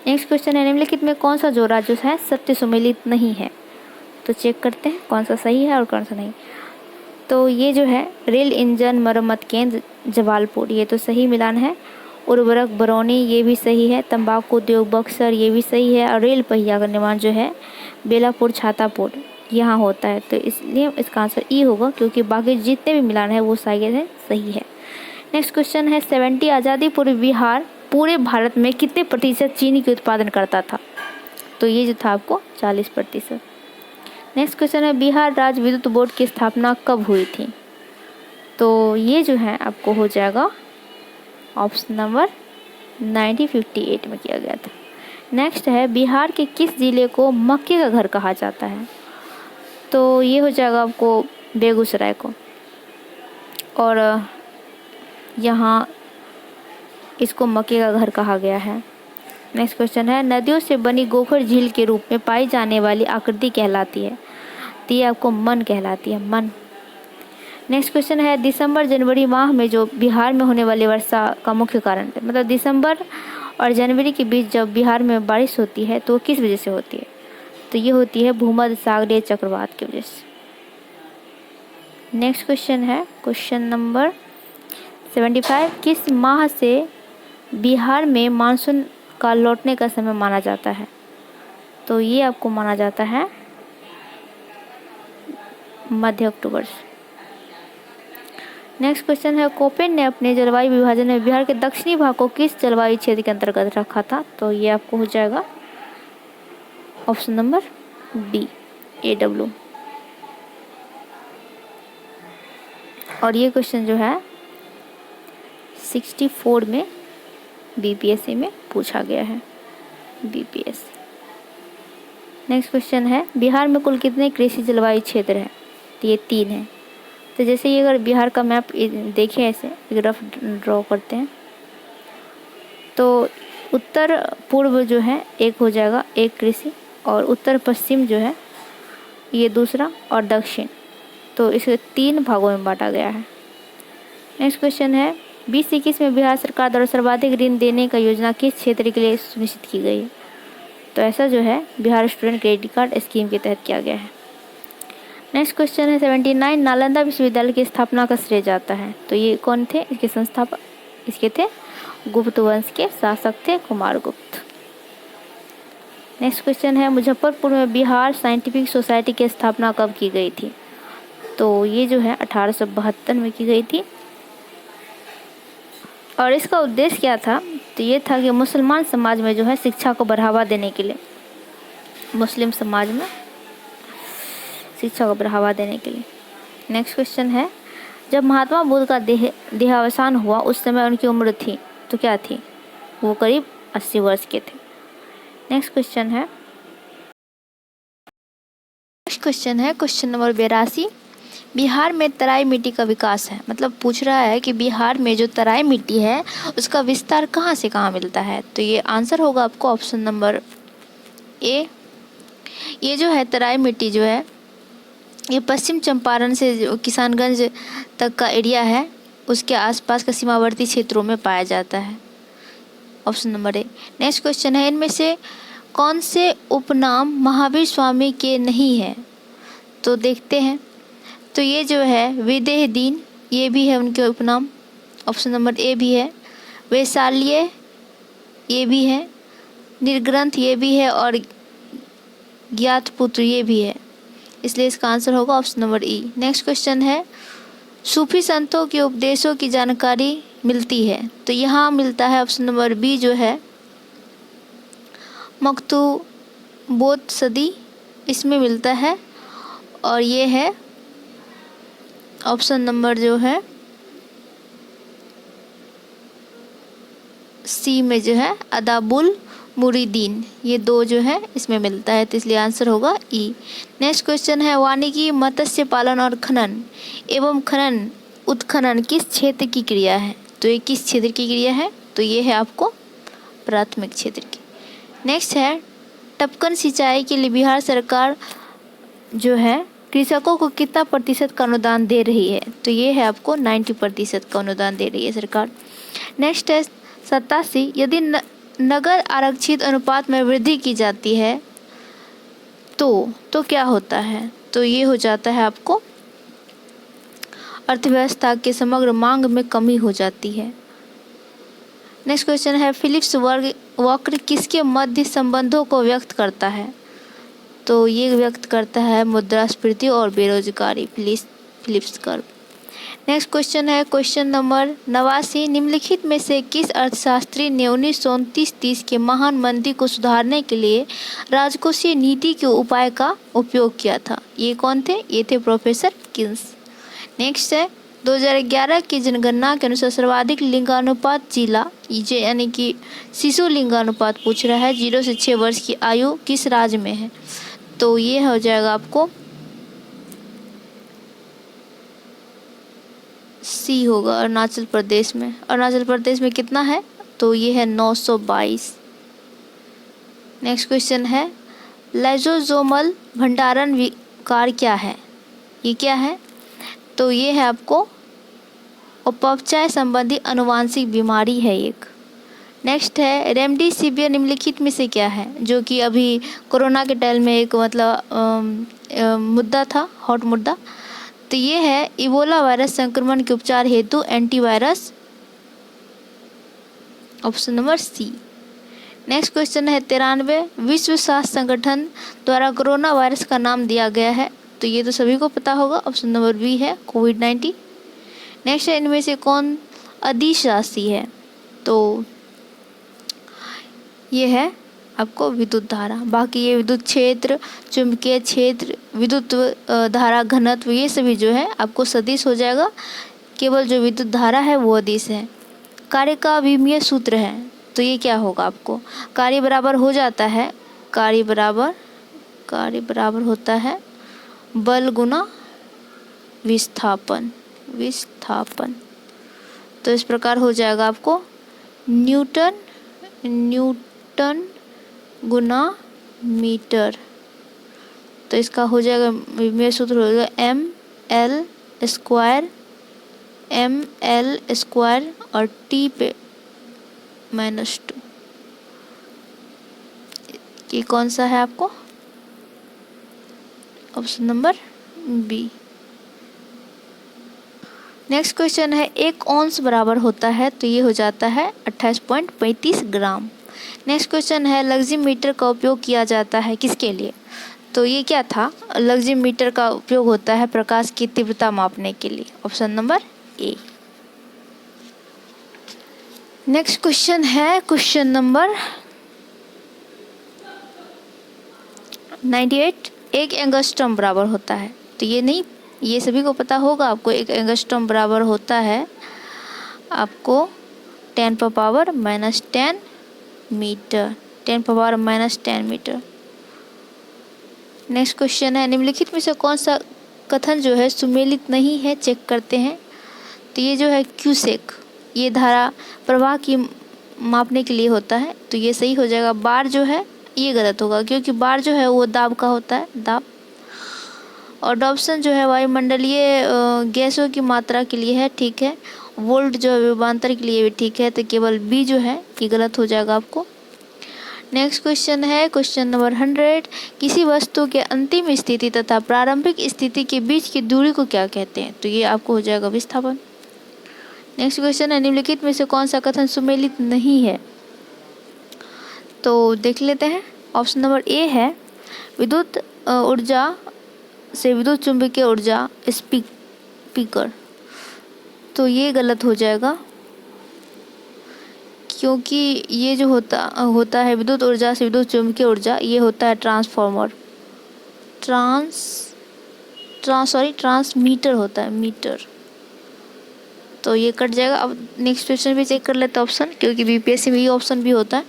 नेक्स्ट क्वेश्चन है, निम्नलिखित में कौन सा जोड़ा जो है सत्य सुमेलित नहीं है? तो चेक करते हैं कौन सा सही है और कौन सा नहीं। तो ये जो है रेल इंजन मरम्मत केंद्र जवालपुर, ये तो सही मिलान है। उर्वरक बरौनी, ये भी सही है। तंबाकू उद्योग बक्सर, ये भी सही है। और रेल पहिया का निर्माण जो है बेलापुर छातापुर यहाँ होता है, तो इसलिए इसका आंसर ई होगा, क्योंकि बाकी जितने भी मिलान है वो सही है। नेक्स्ट क्वेश्चन है 70, आज़ादी पूर्व बिहार पूरे भारत में कितने प्रतिशत चीनी के उत्पादन करता था? तो ये जो था आपको 40%। नेक्स्ट क्वेश्चन है, बिहार राज्य विद्युत बोर्ड की स्थापना कब हुई थी? तो ये जो है आपको हो जाएगा ऑप्शन नंबर 1958 में किया गया था। नेक्स्ट है, बिहार के किस जिले को मक्के का घर कहा जाता है? तो ये हो जाएगा आपको बेगूसराय को, और यहाँ इसको मक्के का घर कहा गया है। नेक्स्ट क्वेश्चन है, नदियों से बनी गोखर झील के रूप में पाई जाने वाली आकृति कहलाती है? तो ये आपको मन कहलाती है, मन। नेक्स्ट क्वेश्चन है, दिसंबर जनवरी माह में जो बिहार में होने वाली वर्षा का मुख्य कारण है, मतलब दिसंबर और जनवरी के बीच जब बिहार में बारिश होती है तो किस वजह से होती है? तो ये होती है भूमध्य सागरीय चक्रवात की वजह से। नेक्स्ट क्वेश्चन है क्वेश्चन नंबर 75 किस माह से बिहार में मानसून का लौटने का समय माना जाता है? तो ये आपको माना जाता है मध्य अक्टूबर से। नेक्स्ट क्वेश्चन है, कोपेन ने अपने जलवायु विभाजन में बिहार के दक्षिणी भाग को किस जलवायु क्षेत्र के अंतर्गत रखा था? तो ये आपको हो जाएगा ऑप्शन नंबर बी, AW। और ये क्वेश्चन जो है 64 में BPSC में पूछा गया है, BPSC। नेक्स्ट क्वेश्चन है, बिहार में कुल कितने कृषि जलवायु क्षेत्र हैं? तो ये 3 है। तो जैसे ये अगर बिहार का मैप देखें, ऐसे एक रफ ड्रॉ करते हैं, तो उत्तर पूर्व जो है एक हो जाएगा एक कृषि, और उत्तर पश्चिम जो है ये दूसरा, और दक्षिण, तो इसे 3 भागों में बांटा गया है। नेक्स्ट क्वेश्चन है, 2021 में बिहार सरकार द्वारा सर्वाधिक ऋण देने का योजना किस क्षेत्र के लिए सुनिश्चित की गई है? तो ऐसा जो है Bihar student credit card scheme के तहत किया गया है। नेक्स्ट क्वेश्चन है 79 नालंदा विश्वविद्यालय की स्थापना का श्रेय जाता है? तो ये कौन थे इसके संस्थापक? इसके थे गुप्त वंश के शासक थे कुमारगुप्त। नेक्स्ट क्वेश्चन है, मुजफ्फरपुर में बिहार साइंटिफिक सोसाइटी की स्थापना कब की गई थी? तो ये जो है 1872 में की गई थी। और इसका उद्देश्य क्या था? तो ये था कि मुसलमान समाज में जो है शिक्षा को बढ़ावा देने के लिए, मुस्लिम समाज में शिक्षा को बढ़ावा देने के लिए। नेक्स्ट क्वेश्चन है, जब महात्मा बुद्ध का देहावसान हुआ उस समय उनकी उम्र थी? तो क्या थी? वो करीब 80 वर्ष के थे। नेक्स्ट क्वेश्चन है क्वेश्चन नंबर 82, बिहार में तराई मिट्टी का विकास है, मतलब पूछ रहा है कि बिहार में जो तराई मिट्टी है उसका विस्तार कहाँ से कहाँ मिलता है? तो ये आंसर होगा आपको ऑप्शन नंबर ए। ये जो है तराई मिट्टी जो है ये पश्चिम चंपारण से जो किसानगंज तक का एरिया है उसके आसपास का सीमावर्ती क्षेत्रों में पाया जाता है, option number A. Next question है, इनमें से कौन से उपनाम महावीर स्वामी के नहीं है? तो देखते हैं। तो ये जो है विदेह दीन, ये भी है उनके उपनाम, ऑप्शन नंबर ए भी है। वैशाल्य ये भी है, निर्ग्रंथ ये भी है, और ज्ञात पुत्र ये भी है, इसलिए इसका आंसर होगा ऑप्शन नंबर ई। नेक्स्ट क्वेश्चन है, सूफी संतों के उपदेशों की जानकारी मिलती है? तो यहाँ मिलता है ऑप्शन नंबर बी जो है मकतूबोत सदी, इसमें मिलता है, और ये है ऑप्शन नंबर जो है सी में जो है अदाबुल मुरीदीन, ये 2 जो है इसमें मिलता है, तो इसलिए आंसर होगा ई। नेक्स्ट क्वेश्चन है, वानिकी मत्स्य पालन और खनन एवं खनन उत्खनन किस क्षेत्र की क्रिया है? तो ये किस क्षेत्र की क्रिया है? तो ये है आपको प्राथमिक क्षेत्र की। नेक्स्ट है, टपकन सिंचाई के लिए बिहार सरकार जो है कृषकों को कितना प्रतिशत का अनुदान दे रही है? तो ये है आपको 90% का अनुदान दे रही है सरकार। नेक्स्ट है 87, यदि नगर आरक्षित अनुपात में वृद्धि की जाती है तो क्या होता है? तो ये हो जाता है आपको अर्थव्यवस्था के समग्र मांग में कमी हो जाती है। नेक्स्ट क्वेश्चन है, फिलिप्स वर्ग वक्र किसके मध्य संबंधों को व्यक्त करता है? तो ये व्यक्त करता है मुद्रास्फीति और बेरोजगारी, फिलिप्स कर्व। नेक्स्ट क्वेश्चन है क्वेश्चन नंबर 89, निम्नलिखित में से किस अर्थशास्त्री ने 1929-30 के महान मंदी को सुधारने के लिए राजकोषीय नीति के उपाय का उपयोग किया था? ये कौन थे? ये थे प्रोफेसर किन्स। नेक्स्ट है 2011 की जनगणना के अनुसार सर्वाधिक लिंगानुपात जिला, यानी कि शिशु लिंगानुपात पूछ रहा है, 0 से 6 वर्ष की आयु किस राज्य में है? तो ये हो जाएगा आपको सी होगा, अरुणाचल प्रदेश में। अरुणाचल प्रदेश में कितना है? तो ये है 922। नेक्स्ट क्वेश्चन है, लाइसोसोमल भंडारण विकार क्या है? ये क्या है? तो ये है आपको अपचय संबंधी आनुवांशिक बीमारी है एक। नेक्स्ट है, रेमडेसिविर निम्नलिखित में से क्या है? जो कि अभी कोरोना के टाइम में एक मतलब मुद्दा था, हॉट मुद्दा। तो ये है इबोला वायरस संक्रमण के उपचार हेतु antivirus option number C. Next question है 93, विश्व स्वास्थ्य संगठन द्वारा कोरोना वायरस का नाम दिया गया है, तो ये तो सभी को पता होगा, ऑप्शन नंबर बी है कोविड-19। नेक्स्ट है इनमें से कौन अदिश राशि है, तो ये है आपको विद्युत धारा। बाकी ये विद्युत क्षेत्र, चुंबकीय क्षेत्र, विद्युत धारा घनत्व, ये सभी जो है आपको सदिश हो जाएगा। केवल जो विद्युत धारा है वो अदिश है। कार्य का अभिमीय सूत्र है, तो ये क्या होगा आपको, कार्य बराबर हो जाता है, कार्य बराबर होता है बल गुना विस्थापन। तो इस प्रकार हो जाएगा आपको न्यूटन गुना मीटर। तो इसका हो जाएगा मेरा सूत्र हो जाएगा ml² और t पे -2। ये कौन सा है आपको, option number B. Next question है 1 औंस बराबर होता है, तो ये हो जाता है 28.35 ग्राम। नेक्स्ट क्वेश्चन है लक्जीमीटर का उपयोग किया जाता है किसके लिए, तो ये क्या था, लक्जीमीटर का उपयोग होता है प्रकाश की तीव्रता मापने के लिए, option number A. Next question है क्वेश्चन नंबर 98, 1 एंगस्ट्रॉम बराबर होता है, तो ये नहीं, ये सभी को पता होगा आपको। 1 एंगस्ट्रॉम बराबर होता है आपको 10⁻⁻10 मीटर, 10⁻⁻10 मीटर। नेक्स्ट क्वेश्चन है निम्नलिखित में से कौन सा कथन जो है सुमेलित नहीं है, चेक करते हैं। तो ये जो है क्यूसेक, ये धारा प्रवाह की मापने के लिए होता है, तो ये सही हो जाएगा। बार जो है ये गलत होगा, क्योंकि बार जो है वो दाब का होता है, दाब। और डॉप्सन जो है वायुमंडलीय गैसों की मात्रा के लिए है, ठीक है। वोल्ट जो है विभवांतर के लिए भी ठीक है, तो केवल बी जो है ये गलत हो जाएगा आपको। नेक्स्ट क्वेश्चन है क्वेश्चन नंबर 100, किसी वस्तु के अंतिम स्थिति तथा प्रारंभिक स्थिति के बीच की दूरी को क्या कहते हैं, तो ये आपको हो जाएगा विस्थापन। नेक्स्ट क्वेश्चन है निम्नलिखित में से कौन सा कथन सुमेलित नहीं है, तो देख लेते हैं। ऑप्शन नंबर ए है विद्युत ऊर्जा से विद्युत चुंबकीय ऊर्जा स्पीकर, तो ये गलत हो जाएगा, क्योंकि ये जो होता है विद्युत ऊर्जा से विद्युत चुंबकीय ऊर्जा, ये होता है ट्रांसमीटर होता है, मीटर, तो ये कट जाएगा। अब नेक्स्ट क्वेश्चन भी चेक कर लेते हैं ऑप्शन, क्योंकि बीपीएससी में ये ऑप्शन भी होता है।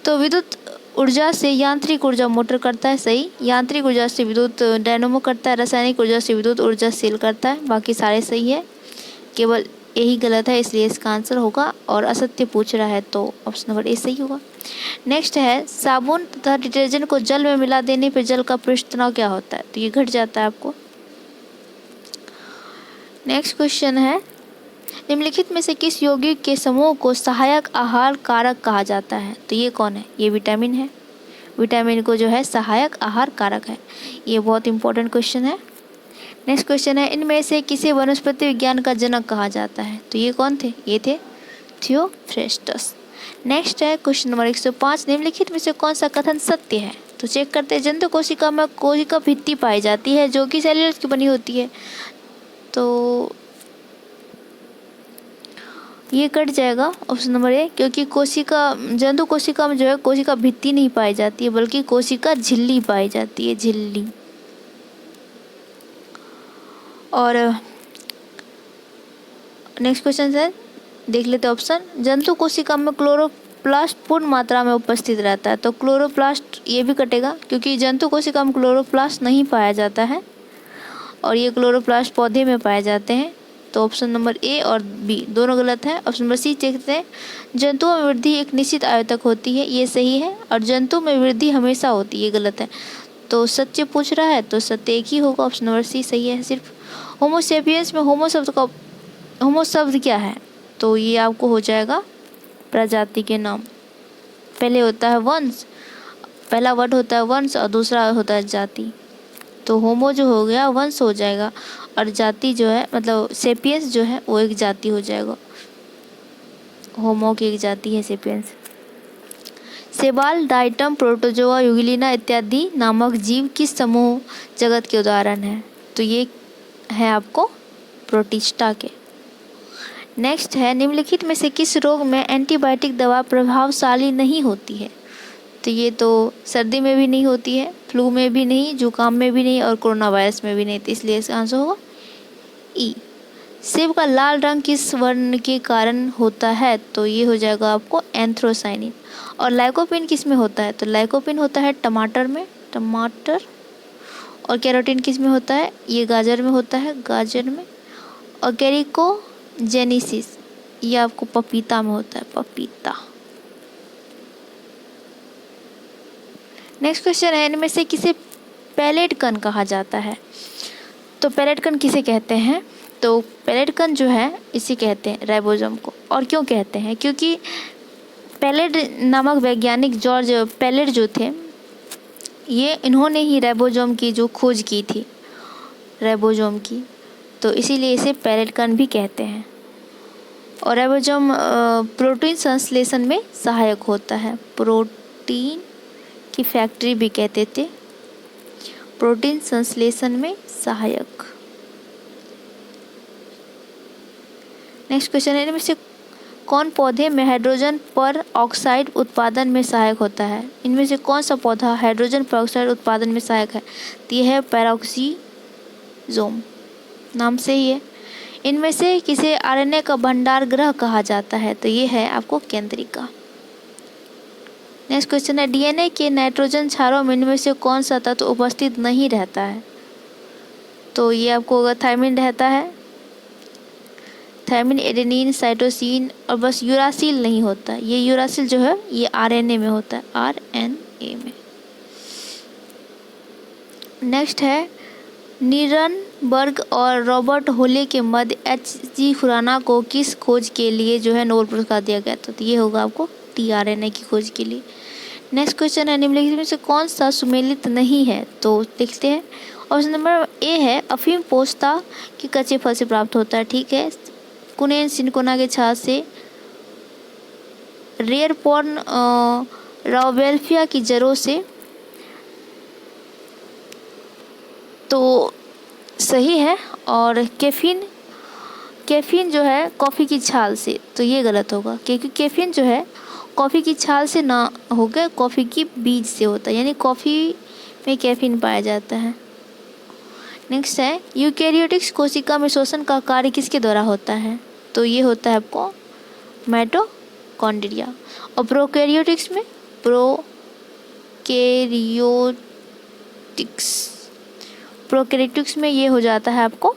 तो विद्युत ऊर्जा से यांत्रिक ऊर्जा मोटर करता है, सही। यांत्रिक ऊर्जा से विद्युत डायनामो करता है, रासायनिक ऊर्जा से विद्युत ऊर्जा सेल करता है, बाकी सारे सही है, केवल यही गलत है, इसलिए इसका आंसर होगा। और असत्य पूछ रहा है तो ऑप्शन नंबर ए सही होगा। नेक्स्ट है साबुन तथा डिटर्जेंट को जल में मिला देने पर जल का पृष्ठ तनाव क्या होता है, तो ये घट जाता है आपको। नेक्स्ट क्वेश्चन है निम्नलिखित में से किस यौगिक के समूह को सहायक आहार कारक कहा जाता है, तो ये कौन है, ये विटामिन है। विटामिन को जो है सहायक आहार कारक है, ये बहुत इंपॉर्टेंट क्वेश्चन है। नेक्स्ट क्वेश्चन है इनमें से किसे वनस्पति विज्ञान का जनक कहा जाता है, तो ये कौन थे, ये थे थियोफ्रेस्टस। नेक्स्ट है क्वेश्चन नंबर 105, निम्नलिखित में से कौन सा कथन सत्य है, तो चेक करते हैं। जंतु कोशिका में कोशिका भित्ति पाई जाती है जो कि सेल्यूलोज की बनी होती है, तो ये कट जाएगा ऑप्शन नंबर ए, क्योंकि जंतु कोशिका में जो है कोशिका भित्ति नहीं पाई जाती है, बल्कि कोशिका झिल्ली पाई जाती है, झिल्ली। और नेक्स्ट क्वेश्चन है देख लेते हैं ऑप्शन। जंतु कोशिका में क्लोरोप्लास्ट पूर्ण मात्रा में उपस्थित रहता है, तो क्लोरोप्लास्ट ये भी कटेगा, क्योंकि जंतु कोशिका में क्लोरोप्लास्ट नहीं पाया जाता है, और ये क्लोरोप्लास्ट पौधे में पाए जाते हैं, तो ऑप्शन नंबर ए और बी दोनों गलत है। ऑप्शन नंबर सी देखते हैं। जंतुओं में वृद्धि एक निश्चित आयु तक होती है, ये सही है, और जंतु में वृद्धि हमेशा होती है, ये गलत है। तो सत्य पूछ रहा है तो सत्य एक ही होगा, ऑप्शन नंबर सी सही है सिर्फ। होमोसेपियंस में होमो शब्द क्या है, तो ये आपको हो जाएगा प्रजाति के नाम। पहले होता है वंश, पहला वर्ड होता है वंश और दूसरा होता है जाति, तो होमो जो हो गया वंश हो जाएगा, और जाति जो है मतलब सेपियंस जो है वो एक जाति हो जाएगा। होमो की एक जाति है सेपियंस। सेबाल, डाइटम, प्रोटोजोआ, यूग्लिना इत्यादि नामक जीव किस समूह जगत के उदाहरण हैं? तो ये है आपको प्रोटिस्टा के। नेक्स्ट है, निम्नलिखित में से किस रोग में एंटीबायोटिक दवा प्रभावशाली नहीं होती है? तो ये तो सर्दी में भी नहीं होती है, फ्लू में भी नहीं, जुकाम में भी नहीं और कोरोना वायरस में भी नहीं, तो इसलिए इसका आंसर होगा ई। सेब का लाल रंग किस वर्ण के कारण होता है? तो ये हो जाएगा आपको एंथ्रोसाइनिन। और लाइकोपिन किस में होता है? तो लाइकोपिन होता है टमाटर में, टमाटर। और कैरोटीन किस में होता है? ये गाजर में होता है, गाजर में। और कैरिकोजेनेसिस ये आपको पपीता में होता है, पपीता। नेक्स्ट क्वेश्चन है, इनमें से किसे पैलेट कण कहा जाता है? तो पैलेट कण किसे कहते हैं? तो पैलेट कण जो है इसे कहते हैं राइबोसोम को। और क्यों कहते हैं? क्योंकि पैलेट नामक वैज्ञानिक जॉर्ज पैलेट जो थे, ये इन्होंने ही राइबोसोम की जो खोज की थी, राइबोसोम की, तो इसीलिए इसे पैलेट कण भी कहते हैं। और राइबोसोम प्रोटीन संश्लेषण में सहायक होता है, प्रोटीन की फैक्ट्री भी कहते थे, प्रोटीन संश्लेषण में सहायक। नेक्स्ट क्वेश्चन है, इनमें से कौन पौधे में हाइड्रोजन पर ऑक्साइड उत्पादन में सहायक होता है? इनमें से कौन सा पौधा हाइड्रोजन पर ऑक्साइड उत्पादन में सहायक है? तो यह है पैराक्सीजोम, नाम से ही है। इनमें से किसे आरएनए का भंडार गृह कहा जाता है? तो ये है आपको केंद्रिका। नेक्स्ट क्वेश्चन है, डीएनए के नाइट्रोजन क्षारों में इनमें से कौन सा तत्व उपस्थित नहीं रहता है? तो ये आपको थायमिन रहता है, थायमिन, एडेनिन, साइटोसिन, और बस यूरासिल नहीं होता। ये यूरासिल जो है ये आरएनए में होता है, आरएनए में। नेक्स्ट है, नीरनबर्ग और रॉबर्ट होले के मध्य एच.जी. खुराना को किस खोज के लिए जो है नोबेल पुरस्कार दिया गया? तो ये होगा आपको टीआरएनए की खोज के लिए। नेक्स्ट क्वेश्चन है, निम्नलिखित में से कौन सा सुमेलित नहीं है? तो लिखते हैं, ऑप्शन नंबर ए है अफीम पोस्ता के कच्चे फल से प्राप्त होता है, ठीक है। कुनेन सिनकोना के छाछ से, रेयर पॉर्न राउबेल्फिया की जड़ों से, तो सही है। और कैफीन जो है कॉफ़ी की छाल से, तो ये गलत होगा, क्योंकि कैफीन जो है कॉफ़ी की छाल से ना होकर कॉफ़ी की बीज से होता है, यानी कॉफ़ी में कैफीन पाया जाता है। नेक्स्ट है, यूकैरियोटिक्स कोशिका में श्वसन का कार्य किसके द्वारा होता है? तो ये होता है आपको माइटोकॉन्ड्रिया। और प्रोकैरियोटिक्स में ये हो जाता है आपको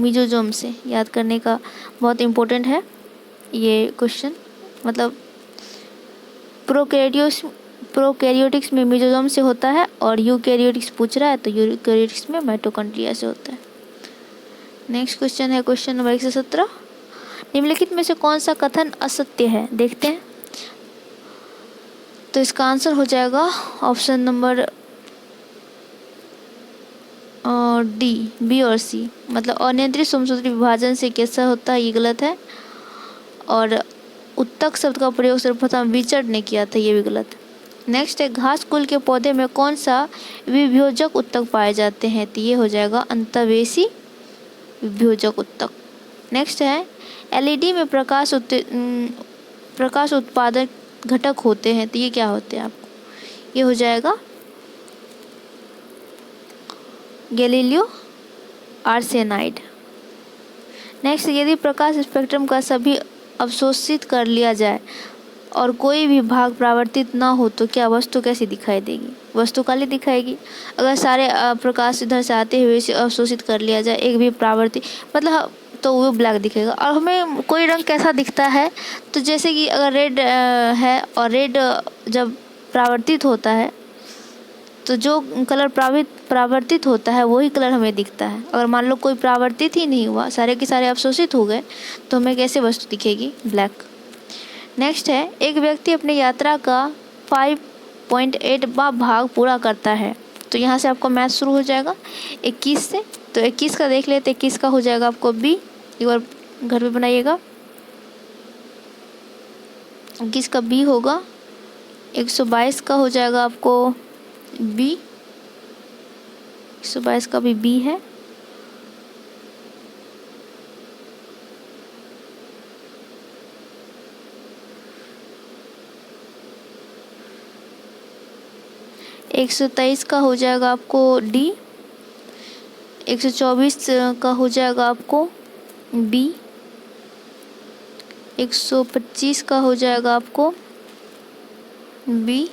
मीजोजोम से। याद करने का बहुत इम्पोर्टेंट है ये क्वेश्चन, मतलब प्रोकैरियोटिक्स में मीजोजोम से होता है, और यूकैरियोटिक्स पूछ रहा है तो यूकैरियोटिक्स में माइटोकॉन्ड्रिया से होता है। नेक्स्ट क्वेश्चन है क्वेश्चन नंबर 117, निम्नलिखित में से कौन सा कथन असत्य है? देखते हैं। तो इसका आंसर हो जाएगा ऑप्शन नंबर डी, बी और सी, मतलब अनियंत्रित सोमसूत्री विभाजन से कैंसर होता है, ये गलत है। और उत्तक शब्द का प्रयोग सर्वप्रथम रिचर्ड ने किया था, ये भी गलत है। नेक्स्ट है, घास कुल के पौधे में कौन सा विभोजक उत्तक पाए जाते हैं? तो ये हो जाएगा अंतर्वेशी विभोजक उत्तक। नेक्स्ट है, एलईडी में प्रकाश उत्पादक घटक होते हैं, तो ये क्या होते हैं आपको? ये हो जाएगा गैलीलियो आर्सेनाइड। नेक्स्ट, यदि प्रकाश स्पेक्ट्रम का सभी अवशोषित कर लिया जाए और कोई भी भाग परावर्तित ना हो तो क्या वस्तु कैसी दिखाई देगी? वस्तु काली दिखाएगी। अगर सारे प्रकाश इधर से आते हुए इसे अवशोषित कर लिया जाए, एक भी परावर्तित, मतलब तो वो ब्लैक दिखेगा। और हमें कोई रंग कैसा दिखता है? तो जैसे कि अगर रेड है और रेड जब परावर्तित होता है तो जो कलर परावर्तित होता है वही कलर हमें दिखता है। अगर मान लो कोई परावर्तित ही नहीं हुआ, सारे के सारे अवशोषित हो गए, तो हमें कैसे वस्तु दिखेगी? ब्लैक। नेक्स्ट है, एक व्यक्ति अपनी यात्रा का 5.8 भाग पूरा करता है। तो यहाँ से आपका मैथ शुरू हो जाएगा 21 से। तो 21 का देख लेते, 21 का हो जाएगा आपको बी, एक बार घर पे बनाइएगा। 21 का बी होगा, 122 का हो जाएगा आपको बी, 122 का भी बी है। एक 123 का हो जाएगा आपको डी, 124 का हो जाएगा आपको बी, 125 का हो जाएगा आपको बी,